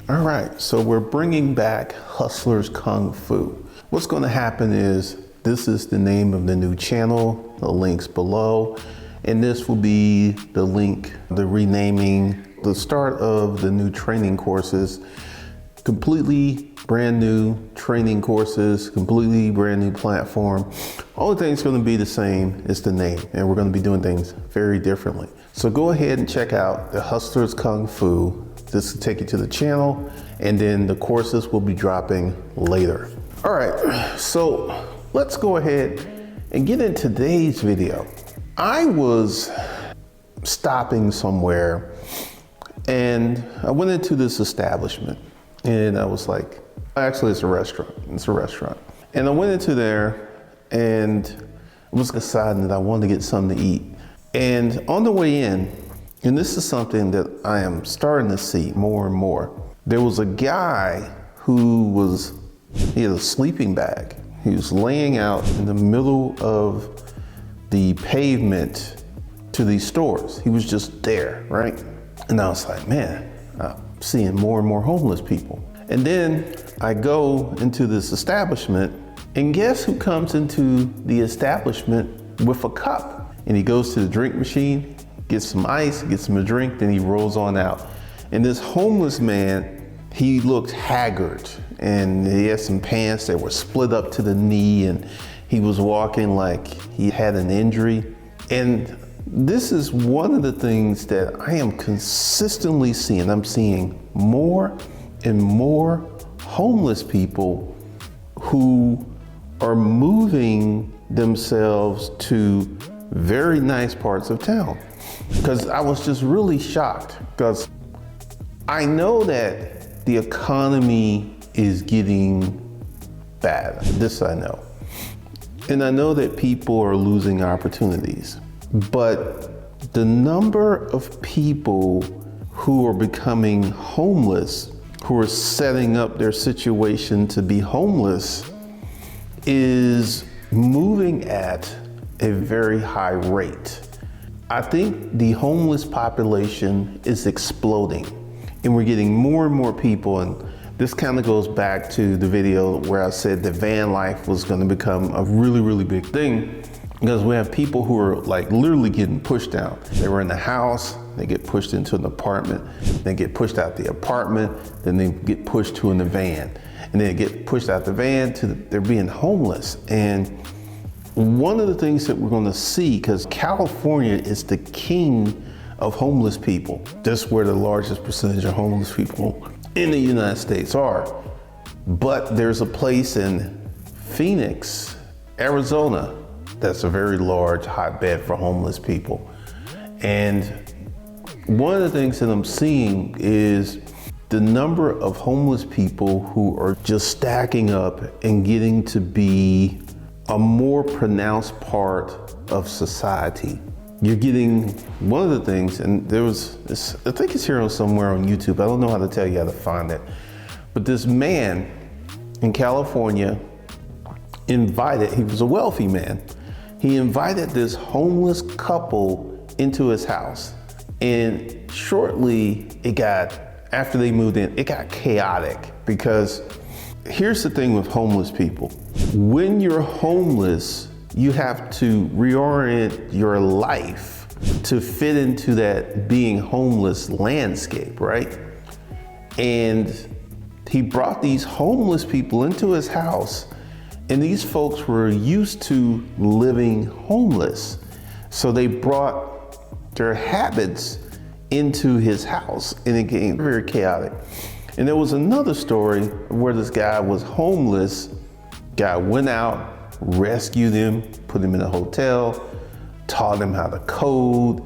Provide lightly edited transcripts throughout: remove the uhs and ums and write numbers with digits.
All right, so we're bringing back Hustlers Kung Fu. What's going to happen is, this is the name of the new channel, the link's below, and this will be the link, the renaming, the start of the new training courses, completely brand new training courses, completely brand new platform. Only thing that's going to be the same is the name, and we're going to be doing things very differently. So go ahead and check out the Hustlers Kung Fu. This will take you to the channel, and then the courses will be dropping later. All right, so let's go ahead and get into today's video. I was stopping somewhere and I went into this establishment and I was like, actually it's a restaurant, And I went into there and was deciding that I wanted to get something to eat. And on the way in, and this is something that I am starting to see more and more, there was a guy who he had a sleeping bag. He was laying out in the middle of the pavement to these stores. He was just there, right? And I was like, man, I'm seeing more and more homeless people. And then I go into this establishment, and guess who comes into the establishment with a cup? And he goes to the drink machine, gets some ice, gets him a drink, then he rolls on out. And this homeless man, he looked haggard, and he had some pants that were split up to the knee, and he was walking like he had an injury. And this is one of the things that I am consistently seeing. I'm seeing more and more homeless people who are moving themselves to very nice parts of town. Because I was just really shocked, because I know that the economy is getting bad. This I know. And I know that people are losing opportunities. But the number of people who are becoming homeless, who are setting up their situation to be homeless, is moving at a very high rate. I think the homeless population is exploding, and we're getting more and more people. And this kind of goes back to the video where I said that van life was going to become a really, really big thing, because we have people who are like literally getting pushed out. They were in the house, they get pushed into an apartment, they get pushed out the apartment, then they get pushed to in the van, and then they get pushed out the van to they're being homeless. And one of the things that we're going to see, because California is the king of homeless people. That's where the largest percentage of homeless people in the United States are. But there's a place in Phoenix, Arizona, that's a very large hotbed for homeless people. And one of the things that I'm seeing is the number of homeless people who are just stacking up and getting to be a more pronounced part of society. You're getting one of the things, and there was this, I think it's here somewhere on YouTube. I don't know how to tell you how to find it. But this man in California invited, he was a wealthy man. He invited this homeless couple into his house. And shortly after they moved in, it got chaotic, because here's the thing with homeless people. When you're homeless, you have to reorient your life to fit into that being homeless landscape, right? And he brought these homeless people into his house, and these folks were used to living homeless. So they brought their habits into his house, and it became very chaotic. And there was another story where this guy was homeless. Guy went out, rescued him, put him in a hotel, taught him how to code,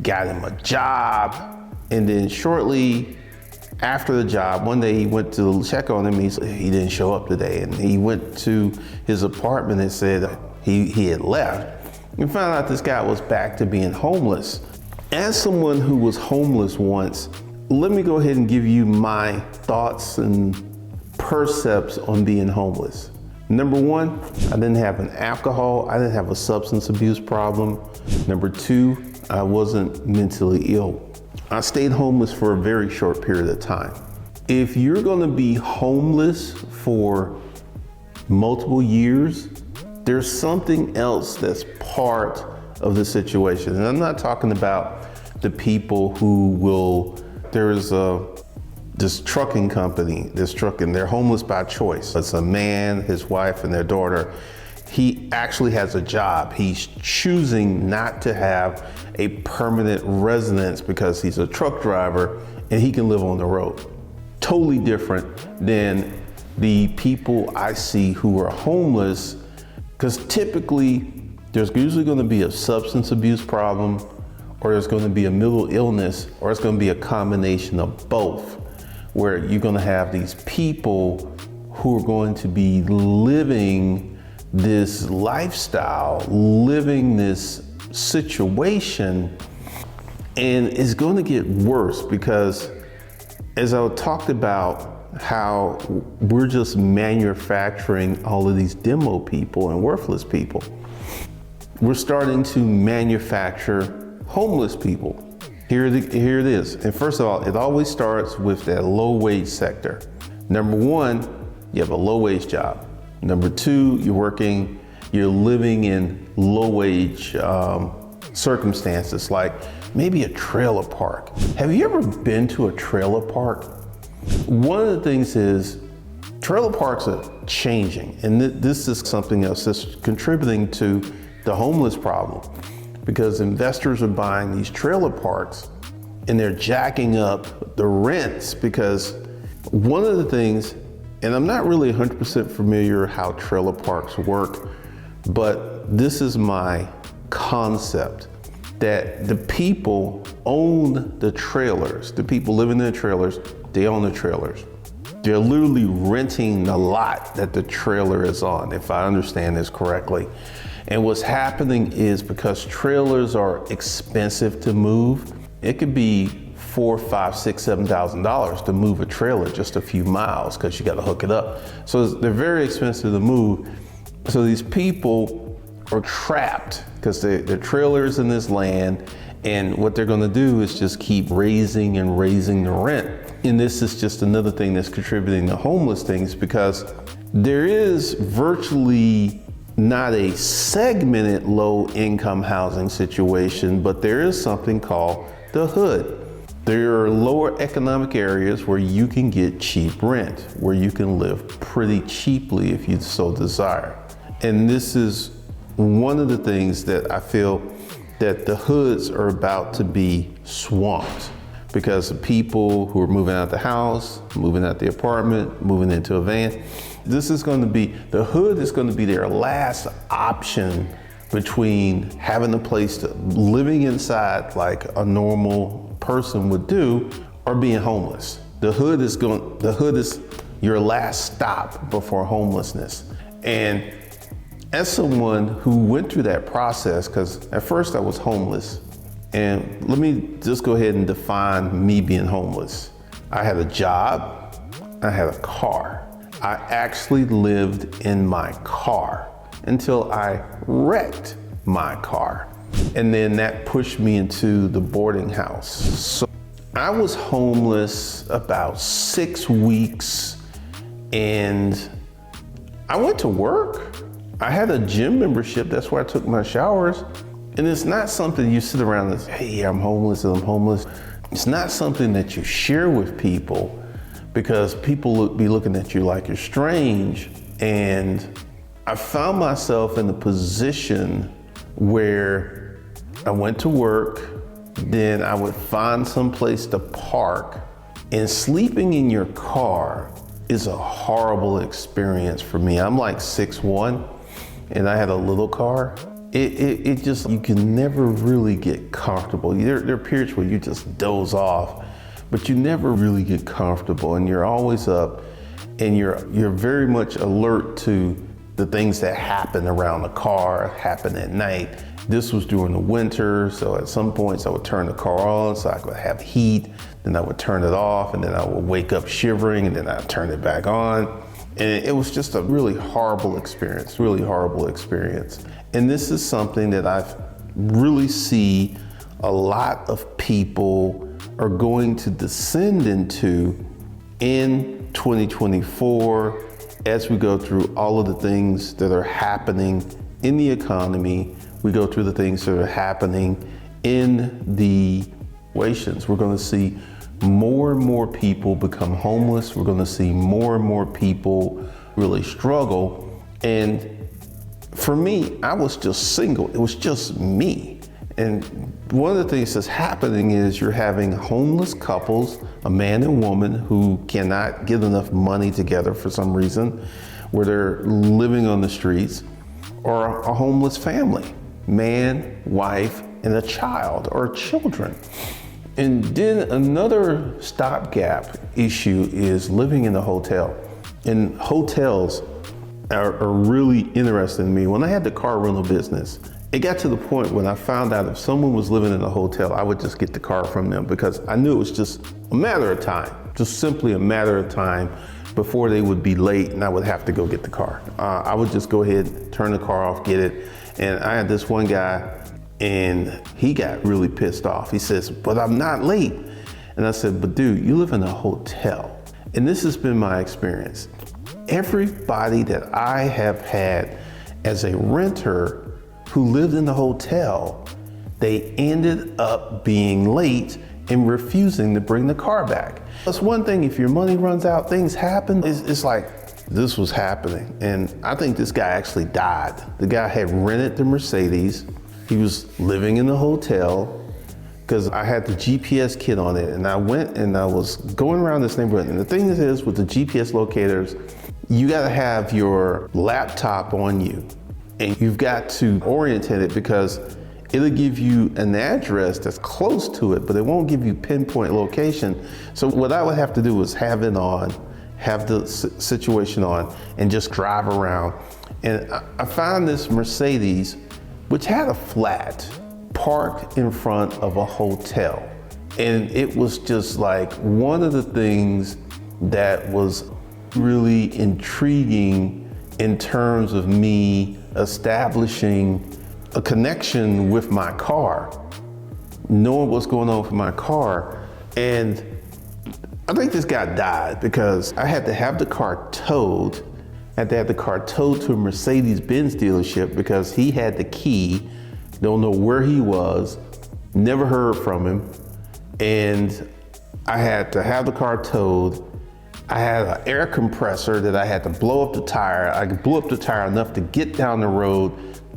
got him a job. And then shortly after the job, one day he went to check on him. He didn't show up today. And he went to his apartment and said he had left. And found out this guy was back to being homeless. As someone who was homeless once, let me go ahead and give you my thoughts and percepts on being homeless. Number one, I didn't have I didn't have a substance abuse problem. Number two, I wasn't mentally ill. I stayed homeless for a very short period of time. If you're gonna be homeless for multiple years, there's something else that's part of the situation. And I'm not talking about the people who will, this trucking company, they're homeless by choice. It's a man, his wife, and their daughter. He actually has a job. He's choosing not to have a permanent residence because he's a truck driver and he can live on the road. Totally different than the people I see who are homeless, because typically there's usually going to be a substance abuse problem, or there's going to be a mental illness, or it's going to be a combination of both, where you're going to have these people who are going to be living this lifestyle, living this situation, and it's going to get worse because, as I talked about, how we're just manufacturing all of these demo people and worthless people. We're starting to manufacture homeless people. Here it is. And first of all, it always starts with that low wage sector. Number one, you have a low wage job. Number two, you're living in low wage circumstances, like maybe a trailer park. Have you ever been to a trailer park? One of the things is trailer parks are changing, and this is something else that's contributing to the homeless problem, because investors are buying these trailer parks and they're jacking up the rents. Because one of the things, and I'm not really 100% familiar how trailer parks work, but this is my concept, that the people own the trailers. The people living in the trailers, they own the trailers. They're literally renting the lot that the trailer is on, if I understand this correctly. And what's happening is, because trailers are expensive to move, it could be $4,000, $5,000, $6,000, $7,000 to move a trailer just a few miles, because you got to hook it up. So they're very expensive to move. So these people are trapped because the trailer's in this land, and what they're going to do is just keep raising and raising the rent. And this is just another thing that's contributing to homeless things, because there is virtually not a segmented low income housing situation, but there is something called the hood. There are lower economic areas where you can get cheap rent, where you can live pretty cheaply if you so desire. And this is one of the things that I feel that the hoods are about to be swamped, because of people who are moving out the house, moving out the apartment, moving into a van. This is going to be, the hood is going to be their last option between having a place to living inside like a normal person would do, or being homeless. The hood is your last stop before homelessness. And as someone who went through that process, because at first I was homeless, and let me just go ahead and define me being homeless. I had a job, I had a car. I actually lived in my car until I wrecked my car. And then that pushed me into the boarding house. So I was homeless about 6 weeks, and I went to work. I had a gym membership, that's where I took my showers. And it's not something you sit around and say, hey, I'm homeless. It's not something that you share with people, because people be looking at you like you're strange. And I found myself in a position where I went to work, then I would find some place to park, and sleeping in your car is a horrible experience for me. I'm like 6'1", and I had a little car. It just, you can never really get comfortable. There are periods where you just doze off, but you never really get comfortable, and you're always up, and you're very much alert to the things that happen around the car, happen at night. This was during the winter, so at some points I would turn the car on so I could have heat, then I would turn it off, and then I would wake up shivering, and then I'd turn it back on. And it was just a really horrible experience. And this is something that I really see a lot of people are going to descend into, in 2024, as we go through all of the things that are happening in the economy, we go through the things that are happening in the situations, we're going to see more and more people become homeless. We're going to see more and more people really struggle. And for me, I was just single. It was just me. And one of the things that's happening is you're having homeless couples, a man and woman who cannot get enough money together for some reason, where they're living on the streets, or a homeless family, man, wife, and a child or children. And then another stopgap issue is living in a hotel. And hotels are really interesting to me. When I had the car rental business, it got to the point when I found out if someone was living in a hotel, I would just get the car from them because I knew it was just a matter of time, just simply a matter of time before they would be late and I would have to go get the car. I would just go ahead, turn the car off, get it. And I had this one guy, and he got really pissed off. He says, "But I'm not late." And I said, "But dude, you live in a hotel." And this has been my experience. Everybody that I have had as a renter who lived in the hotel, they ended up being late and refusing to bring the car back. It's one thing if your money runs out, things happen. It's like this was happening. And I think this guy actually died. The guy had rented the Mercedes. He was living in the hotel because I had the GPS kit on it, and I went and I was going around this neighborhood. And the thing is with the GPS locators, you gotta have your laptop on you and you've got to orientate it because it'll give you an address that's close to it, but it won't give you pinpoint location. So what I would have to do is have it on, have the situation on, and just drive around. And I found this Mercedes, which had a flat parked in front of a hotel. And it was just like one of the things that was really intriguing in terms of me establishing a connection with my car, knowing what's going on with my car. And I think this guy died because I had to have the car towed. I had to have the car towed to a Mercedes-Benz dealership because he had the key, don't know where he was, never heard from him. And I had to have the car towed. I had an air compressor that I had to blow up the tire. I blew up the tire enough to get down the road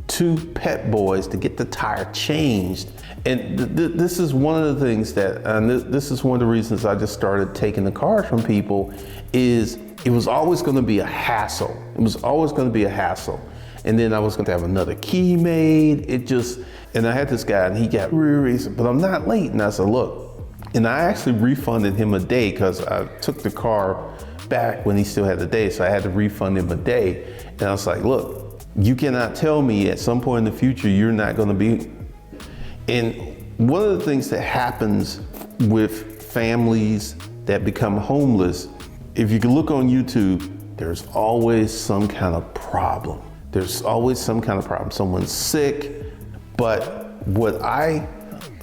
to Pet Boys to get the tire changed. And this is one of the things that, and this is one of the reasons I just started taking the cars from people, is it was always gonna be a hassle. It was always gonna be a hassle. And then I was gonna have another key made. And I had this guy and he got really, but I'm not late. And I said, look, and I actually refunded him a day because I took the car back when he still had the day. So I had to refund him a day. And I was like, look, you cannot tell me at some point in the future you're not gonna be. And one of the things that happens with families that become homeless, if you can look on YouTube, there's always some kind of problem. There's always some kind of problem. Someone's sick, but what I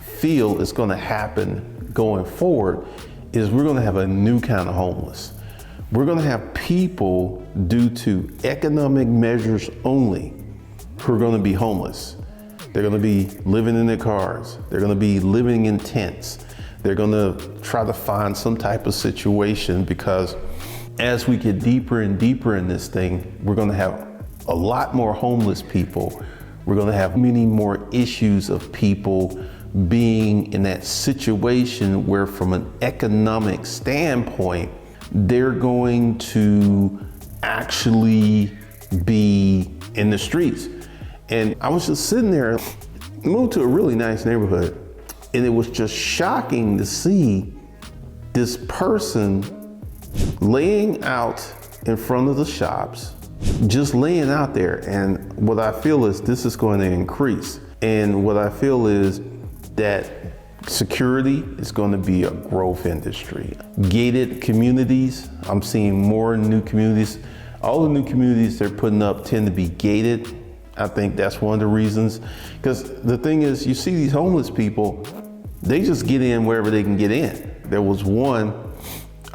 feel is gonna happen going forward is we're gonna have a new kind of homeless. We're gonna have people, due to economic measures only, who are gonna be homeless. They're gonna be living in their cars. They're gonna be living in tents. They're gonna try to find some type of situation because as we get deeper and deeper in this thing, we're gonna have a lot more homeless people. We're gonna have many more issues of people being in that situation where from an economic standpoint, they're going to actually be in the streets. And I was just sitting there, moved to a really nice neighborhood, and it was just shocking to see this person laying out in front of the shops, just laying out there. And what I feel is this is going to increase. And what I feel is that security is going to be a growth industry. Gated communities, I'm seeing more new communities. All the new communities they're putting up tend to be gated. I think that's one of the reasons. Because the thing is, you see these homeless people, they just get in wherever they can get in. There was one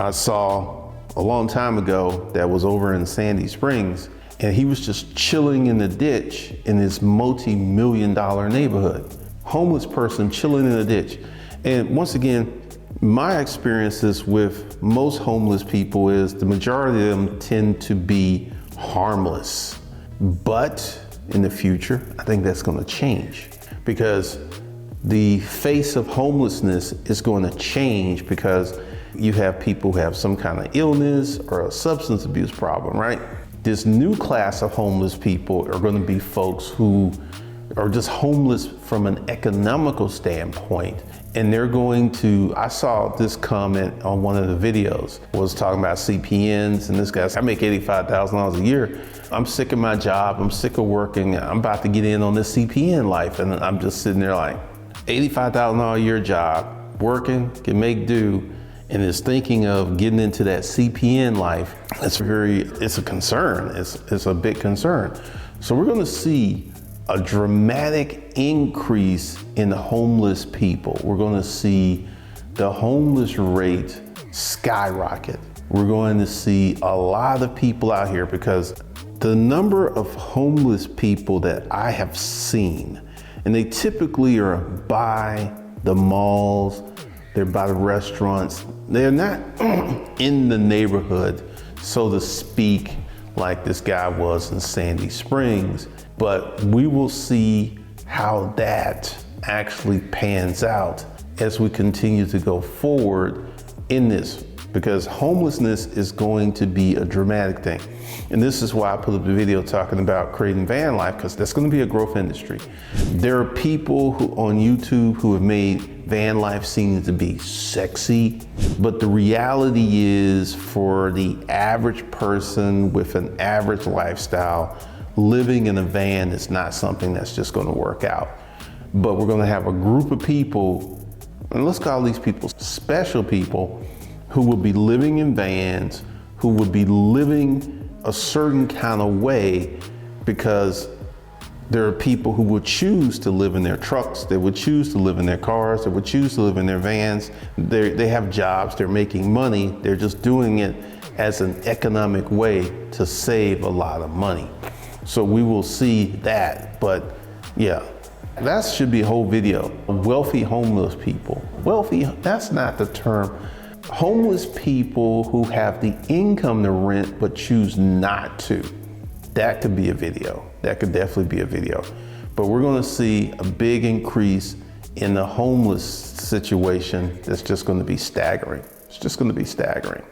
I saw a long time ago that was over in Sandy Springs, and he was just chilling in the ditch in this multi-million-dollar neighborhood. Homeless person chilling in the ditch. And once again, my experiences with most homeless people is the majority of them tend to be harmless. But in the future, I think that's going to change, because the face of homelessness is going to change, because you have people who have some kind of illness or a substance abuse problem, right? This new class of homeless people are going to be folks who are just homeless from an economical standpoint. And they're going to, I saw this comment on one of the videos, was talking about CPNs, and this guy said, I make $85,000 a year. I'm sick of my job, I'm sick of working, I'm about to get in on this CPN life. And I'm just sitting there like, $85,000 a year job, working, can make do, and is thinking of getting into that CPN life. It's a concern, it's a big concern. So we're gonna see a dramatic increase in the homeless people. We're gonna see the homeless rate skyrocket. We're going to see a lot of people out here, because the number of homeless people that I have seen, and they typically are by the malls, they're by the restaurants, they're not in the neighborhood, so to speak, like this guy was in Sandy Springs. But we will see how that actually pans out as we continue to go forward in this, because homelessness is going to be a dramatic thing. And this is why I put up the video talking about creating van life, because that's going to be a growth industry. There are people who on YouTube who have made van life seem to be sexy, but the reality is, for the average person with an average lifestyle, living in a van is not something that's just going to work out. But we're going to have a group of people, and let's call these people special people, who will be living in vans, who would be living a certain kind of way, because there are people who would choose to live in their trucks, they would choose to live in their cars, they would choose to live in their vans. They have jobs, they're making money, they're just doing it as an economic way to save a lot of money. So we will see that, but yeah, that should be a whole video. Wealthy homeless people. Wealthy, that's not the term. Homeless people who have the income to rent but choose not to. That could be a video. That could definitely be a video. But we're going to see a big increase in the homeless situation that's just going to be staggering. It's just going to be staggering.